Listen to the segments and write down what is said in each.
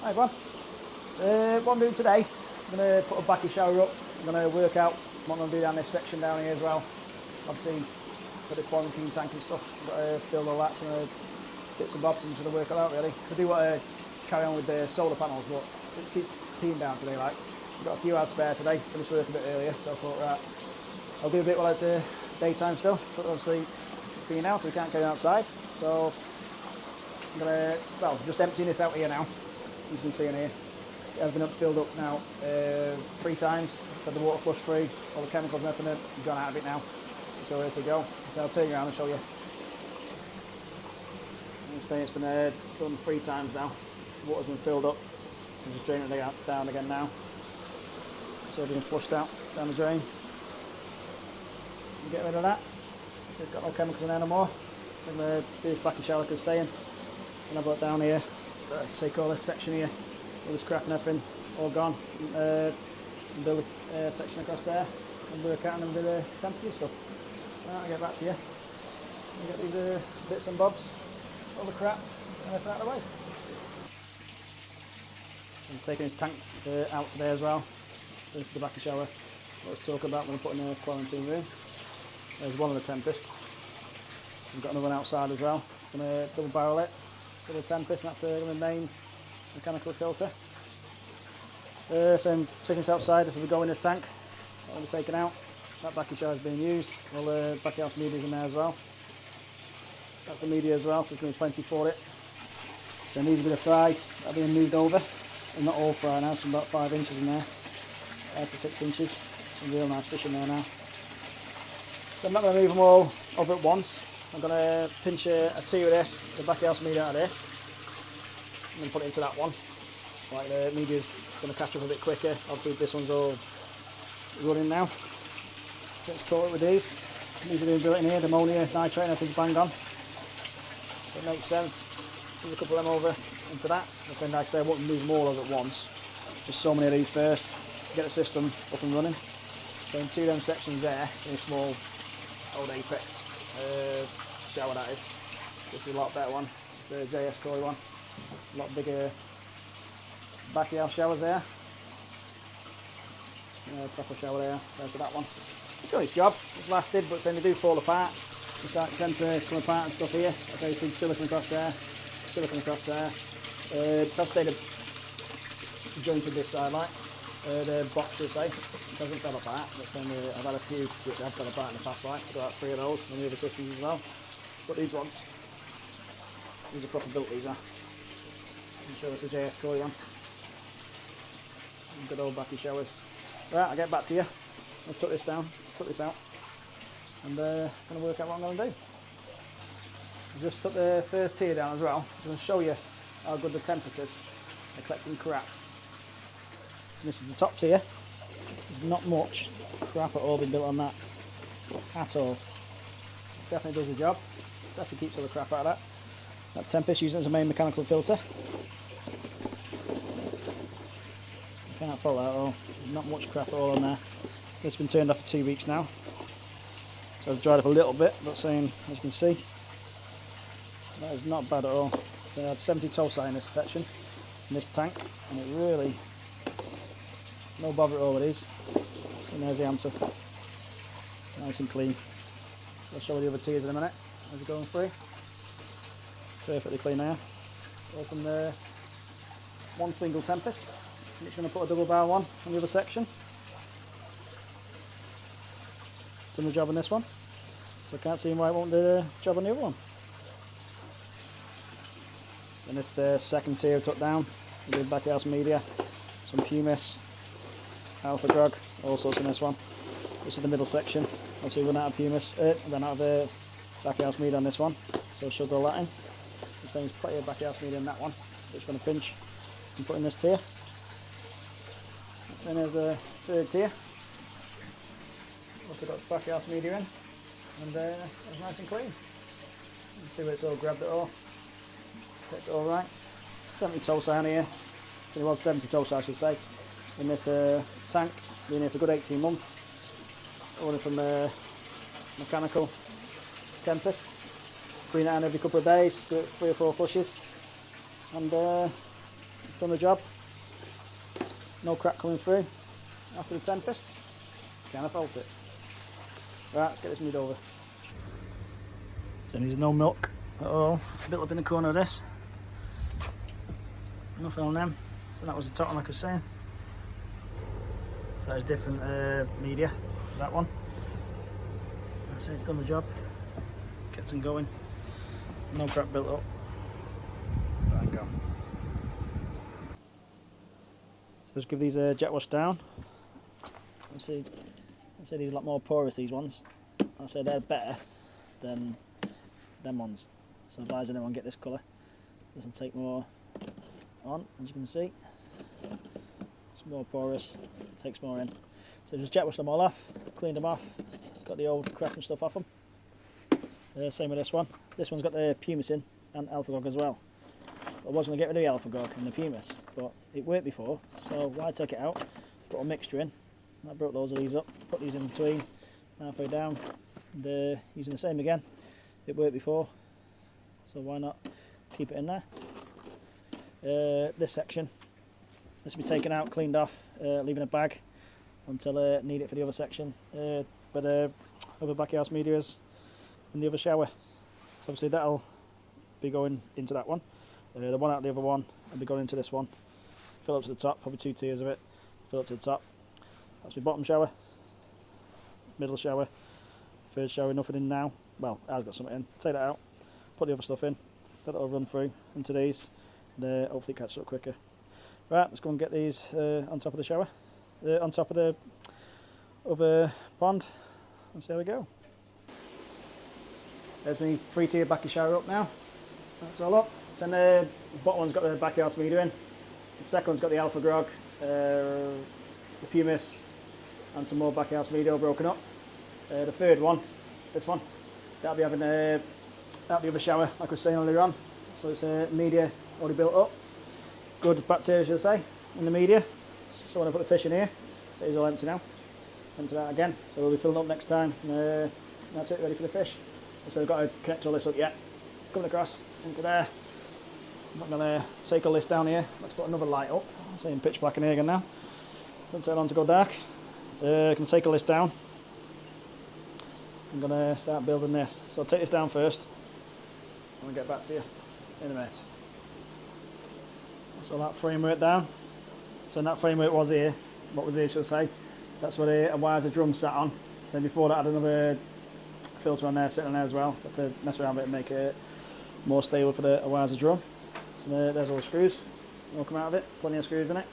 Hi everyone. What I'm doing today, I'm going to put a bakki shower up. I'm going to work out what I'm going to do down this section down here as well. Obviously, for the quarantine tank and stuff, I've got to build all that, so bits and bobs and try to work it out really. So I do want to carry on with the solar panels, but let's keep peeing down today, like. I've got a few hours spare today, finished work a bit earlier, so I thought, right, I'll do a bit while it's daytime still, but obviously being out, so we can't carry on outside. So I'm going to, well, just emptying this out here now. You can see in here, it's been filled up now 3 times. Had the water flush free, all the chemicals and everything have gone out of it now. So it's all ready to go. So I'll turn you around and show you. You can see it's been done 3 times now. The water's been filled up, so I'm just draining it down again now. So it's been flushed out down the drain. Get rid of that. So it's got no chemicals in there no more. So I'm going to do this bakki shower like I was saying. And I've got down here, take all this section here, all this crap and everything, all gone, and build a section across there, and work out and do the temperature stuff. Right, I'll get back to you. And get these bits and bobs, all the crap, and everything out of the way. I'm taking this tank out today as well. So this is the bakki shower. Let's talk about when I'm putting in a quarantine room. There's one of the Tempest. So we've got another one outside as well. I'm going to double barrel it. For the Tempest, and that's the main mechanical filter. So I'm taking this outside, this will go in this tank. That will be taken out. That bakki shower is being used. All the bakki house media is in there as well. That's the media as well, so there's going to be plenty for it. So it needs a bit of fry, that being moved over. And not all fry now, some about 5 inches in there. 5 to 6 inches. Some real nice fish in there now. So I'm not going to move them all over at once. I'm going to pinch a tea with this, the bakki house media out of this, and then put it into that one. Like the media's going to catch up a bit quicker. Obviously this one's all running now. So let's coat it with these. These are being built in here, the ammonia, nitrate and everything's bang on. So it makes sense. Move a couple of them over into that. And like I say, I won't move them all over at once. Just so many of these first, get the system up and running. So in 2 of them sections there, in a small old Apex shower that is. This is a lot better one. It's the JS Koi one. A lot bigger bakki house showers there. Proper shower there. There's that one. It's done its job. It's lasted, but then they do fall apart. They tend to come apart and stuff here. As you see, silicone across there, silicone across there. It has stayed jointed this side like. The box should say, it hasn't fell apart, but then I've had a few which have fell apart in the past, like, I've got 3 of those and the other systems as well. But these ones, these are proper built, these are. I'm sure it's the JS Koi one. Good old bakki showers. Right, I'll get back to you. I'll tuck this down, tuck this out, and going to work out what I'm going to do. I just took the first tier down as well. I'm going to show you how good the Tempest is at collecting crap. This is the top tier. There's not much crap at all been built on that at all. Definitely does the job. Definitely keeps all the crap out of that. That Tempest using it as a main mechanical filter. You can't fault that at all. There's not much crap at all on there. So this has been turned off for 2 weeks now. So it's dried up a little bit, but saying, as you can see, that is not bad at all. So I had 70 tolsi in this section, in this tank, and it really, no bother at all it is. So there's the answer. Nice and clean. I'll show you the other tiers in a minute as we're going through. Perfectly clean there. Open the one single Tempest. I'm just going to put a double barrel one on the other section. Done the job on this one. So I can't see why it won't do the job on the other one. So this is the second tier I took down. The bakki house media, some pumice, alpha grog, all sorts in this one. This is the middle section. Obviously run out of pumice, run out of bakki house media on this one. So I'll shove all that in. The same as plenty of bakki house media in that one. Just going to pinch and put in this tier. So then there's the third tier. Also got bakki house media in, and it's nice and clean. You can see where it's all grabbed it all. It's all right. 70 tolsi in here. So it was 70 tolsi, I should say, in this tank. Been here for a good 18 months. Ordered from mechanical Tempest. Clean it out every couple of days, do it 3 or 4 flushes, and it's done the job. No crack coming through after the tempest. Kind of felt it. Right, let's get this meat over. So there's no milk at all. Built up in the corner of this. Nothing on them. So that was the top one, like I was saying. So that is different media to that one. That's it, it's done the job. Kept them going. No crack built up. There we go. So just give these a jet wash down. I'd say these are a lot more porous, these ones. I'd say they're better than them ones. So advise anyone get this colour. This will take more on, as you can see. It's more porous, takes more in. So just jet wash them all off, cleaned them off, got the old crap and stuff off them. Same with this one. This one's got the pumice in and alpha gog as well. I was going to get rid of the alpha gog and the pumice, but it worked before, so why take it out? Put a mixture in. I broke loads of these up, put these in between, halfway down, and using the same again. It worked before, so why not keep it in there? This section, this will be taken out, cleaned off, leaving a bag until I need it for the other section. But other bakki house media is in the other shower. So obviously that'll be going into that one. The one out of the other one will be going into this one. Fill up to the top, probably 2 tiers of it. Fill up to the top. That's my bottom shower, middle shower, third shower, nothing in now. Well, I've got something in. Take that out, put the other stuff in, let it all run through into these, and hopefully catch up quicker. Right, let's go and get these on top of the shower, on top of the other pond, and see how we go. There's my 3-tier bakki shower up now. That's all up. So then the bottom one's got the bakki house media in. The second one's got the alpha grog, the pumice, and some more bakki house media broken up. The third one, this one, that'll be having the other shower, like I was saying earlier on. So it's media already built up. Good bacteria, should I say, in the media. So when I put the fish in here, so it's all empty now. Empty that again. So we'll be filling up next time. And, that's it, ready for the fish. So I've got to connect all this up yet. Coming across into there. I'm not going to take all this down here. Let's put another light up. I'm saying pitch black in here again now. Don't take long to go dark. I can take all this down. I'm going to start building this. So I'll take this down first. And I'll get back to you in a minute. So that framework down. So in that framework was here. What was here, should I say? That's where a wires of drum sat on. So before that I had another filter on there sitting on there as well. So I had to mess around with it and make it more stable for the wires of drum. So there's all the screws. All come out of it. Plenty of screws in it.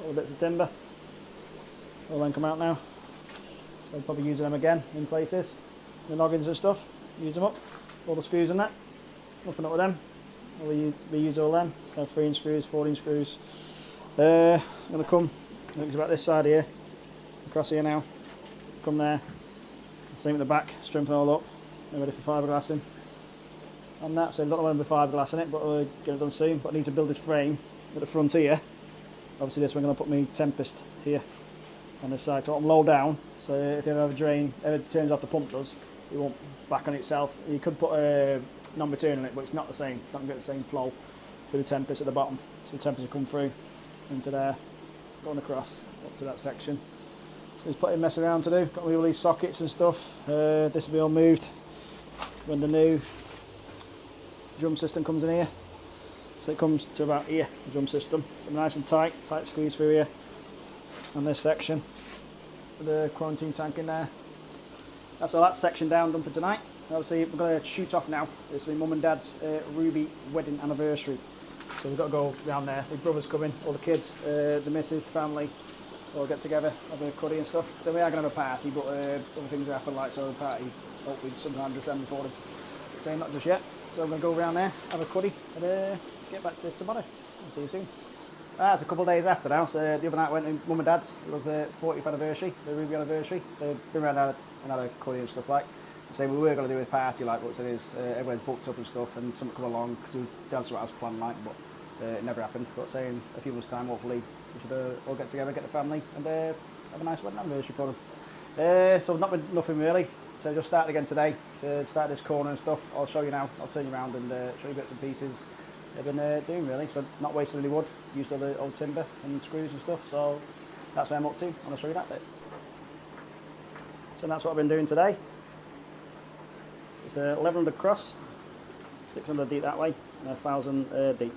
All the bits of timber. All then come out now. So I'll probably use them again in places. The noggins and stuff. Use them up. All the screws in that. Nothing up with them. We use all them. So 3-inch screws, 4-inch screws. I'm going to come, I think it's about this side here. Across here now. Come there. Same at the back. Strengthen all up. I'm ready for fiberglassing. On that, so I've got the one with fiberglass in it, but we'll get it done soon. But I need to build this frame at the front here. Obviously this, we're going to put my tempest here on this side. So I'm low down, so if you ever have a drain, ever turns off the pump does, it won't back on itself. You could put a non-return on it, but it's not the same. Not going to get the same flow through the tempest at the bottom. So the tempest will come through into there, going across up to that section. So there's plenty of mess around to do. Got all these sockets and stuff. This will be all moved when the new drum system comes in here. So it comes to about here, the drum system. So nice and tight squeeze through here. And this section with the quarantine tank in there. That's all that section down, done for tonight. Obviously we're going to shoot off now. It's my mum and dad's Ruby wedding anniversary. So we've got to go down there. My brother's coming, all the kids, the missus, the family, all get together, have a cuddy and stuff. So we are going to have a party, but other things happen, like so the party hopefully sometime December for them. So not just yet. So I'm going to go around there, have a cuddy, and get back to this tomorrow. I'll see you soon. It's a couple of days after now. So the other night I went to mum and dad's. It was the 40th anniversary, the Ruby anniversary. So been around and had a cuddy and stuff like. So we were going to do a party like what it is. Everyone's booked up and stuff, and something come along because that's what I was planning like, but it never happened. But saying a few months' time, hopefully we should all get together, get the family, and have a nice wedding anniversary for them. So not been nothing really. So just started again today. Start this corner and stuff. I'll show you now. I'll turn you around and show you bits and pieces. they've been doing really. So not wasted any wood, used all the old timber and screws and stuff. So that's where I'm up to. I'll show you that bit. So that's what I've been doing today. It's 1100 cross, 600 deep that way, and 1000 deep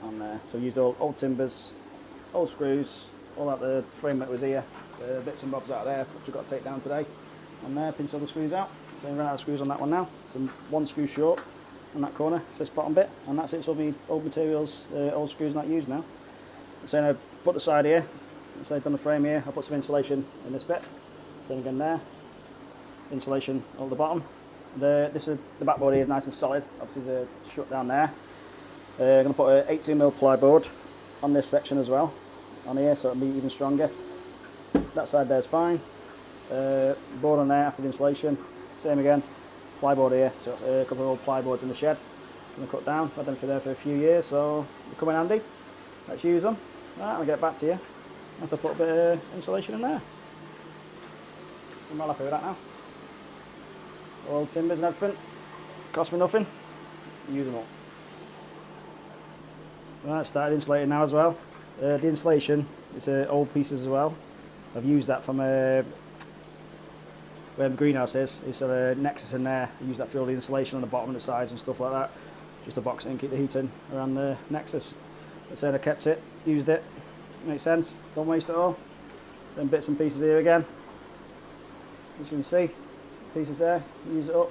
on there. So we used all old timbers, old screws, all that the frame that was here, bits and bobs out there, which we've got to take down today. On there, pinch all the screws out. So we ran out of screws on that one now. So one screw short on that corner, this bottom bit, and that's it. So all the old materials, old screws not used now. So I put the side here. So I've done the frame here. I put some insulation in this bit. Same again there. Insulation on the bottom. The backboard here is nice and solid. Obviously there's a strut down there. I'm going to put an 18mm plyboard on this section as well, on here, so it'll be even stronger. That side there is fine. Board on there after the insulation. Same again. Plyboard here. So a couple of old plyboards in the shed. I'm going to cut down. I've had them there for a few years, so they come in handy. Let's use them. Right, I'll get back to you. I have to put a bit of insulation in there. So I'm not happy with that now. All timbers and everything, cost me nothing, use them all. Right, started insulating now as well. The insulation, it's old pieces as well. I've used that from where the greenhouse is. It's a nexus in there. I use that for all the insulation on the bottom and the sides and stuff like that. Just to box it and keep the heat in around the nexus. So I kept it, used it, makes sense, don't waste it all. Some bits and pieces here again, as you can see. Pieces there, use it up.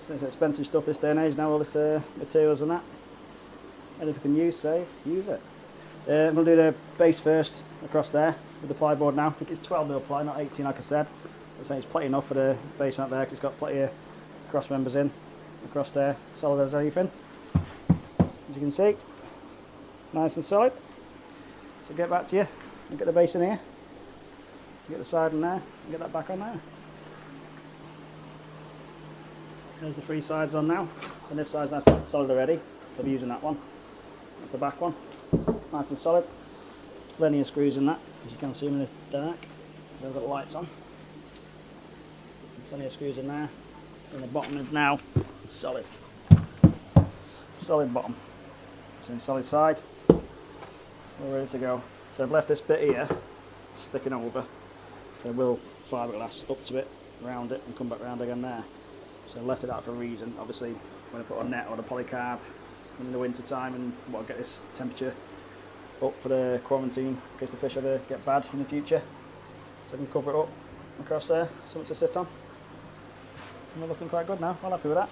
So it's expensive stuff this day and age now, all this materials and that. And if you can save, use it. I'm going to do the base first across there with the plyboard now. I think it's 12mm ply, not 18 like I said. I'm saying it's plenty enough for the base out there because it's got plenty of cross members in across there, solid as anything. As you can see, nice and solid. So get back to you and get the base in here. Get the side in there and get that back on there. There's the three sides on now. So this side's nice and solid already. So I'm using that one. That's the back one. Nice and solid. Plenty of screws in that, as you can see in the dark. So I've got the lights on. Plenty of screws in there. So the bottom is now solid. Solid bottom. So in solid side. We're ready to go. So I've left this bit here sticking over. So we'll fiberglass up to it, round it, and come back round again there. So I left it out for a reason. Obviously, when I put a net or a polycarb in the winter time and want to get this temperature up for the quarantine in case the fish ever get bad in the future. So I can cover it up across there, something to sit on. And we're looking quite good now, I'm happy with that.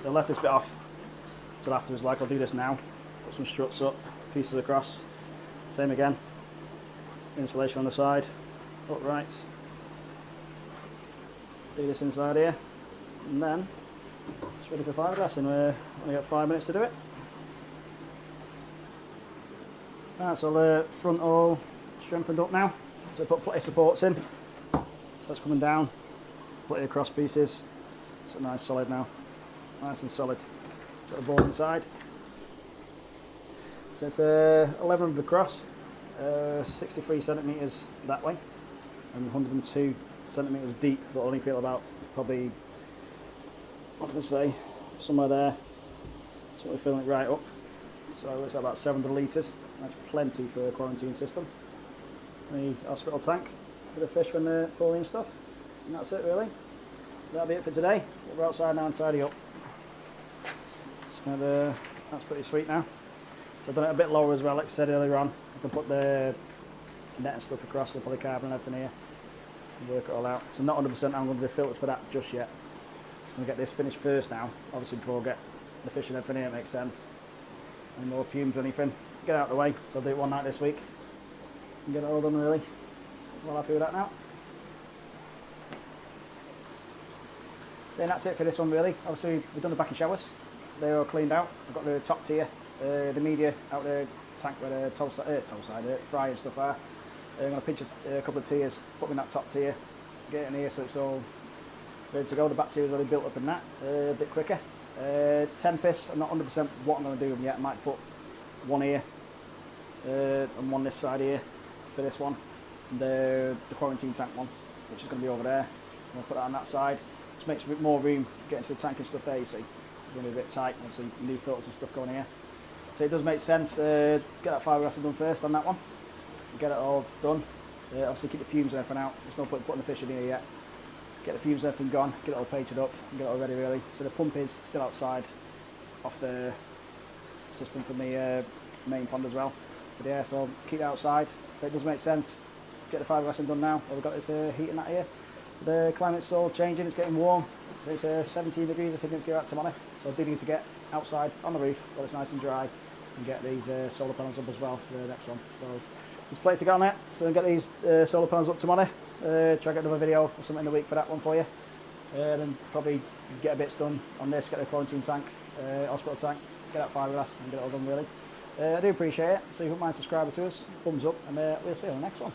So I left this bit off till afterwards, like I'll do this now. Put some struts up, pieces across, same again. Insulation on the side, uprights. Do this inside here, and then it's ready for fiberglass, and we're only got 5 minutes to do it. Right, so the front all strengthened up now. So I put plenty of supports in. So it's coming down, plenty of cross pieces. So nice solid now, nice and solid. So the board inside. So it's 1100 across, 63 centimetres that way, and 102 centimetres deep, but only feel about probably, what did I say, somewhere there. So we're filling it right up. So it looks like about 700 litres. That's plenty for a quarantine system. The hospital tank for the fish when they're poorly and stuff. And that's it really. That'll be it for today. We're outside now and tidy up. So that's pretty sweet now. So I've done it a bit lower as well, like I said earlier on. I can put the net and stuff across the polycarbonate and everything here and work it all out. So not 100% I'm going to do filters for that just yet. So I'm going to get this finished first now, obviously before I get the fish and everything here, it makes sense. Any more fumes or anything, get out of the way. So I'll do it one night this week and get it all done really. Well happy with that now. So and that's it for this one really. Obviously we've done the bakki showers, they're all cleaned out. I've got the top tier, the media out the tank where the toe side, fry and stuff are. I'm going to pinch a couple of tiers, put them in that top tier, get it in here so it's all ready to go. The back tier is already built up in that, a bit quicker. Tempest, I'm not 100% what I'm going to do yet. I might put one here and one this side here for this one. And the quarantine tank one, which is going to be over there. I'm going to put that on that side. just makes a bit more room getting to the tank and stuff there, you see. It's going to be a bit tight, obviously new filters and stuff going here. So it does make sense, get that fiberglass done first on that one, get it all done. Obviously keep the fumes and everything out, there's no point putting the fish in here yet. Get the fumes and everything gone, get it all painted up and get it all ready really. So the pump is still outside off the system from the main pond as well. But yeah, so keep it outside, so it does make sense. Get the fiberglass done now, we've got this heat in that here. The climate's all changing, it's getting warm, so it's 17 degrees I think it's going out tomorrow. So I do need to get outside on the roof while it's nice and dry and get these solar panels up as well for the next one. So there's plenty to get on it, so I'll get these solar panels up tomorrow. Try to get another video or something in the week for that one for you. Then probably get a bits done on this, get the quarantine tank, hospital tank, get that fiberglass and get it all done really. I do appreciate it, so if you wouldn't mind subscribing to us, thumbs up, and we'll see you on the next one.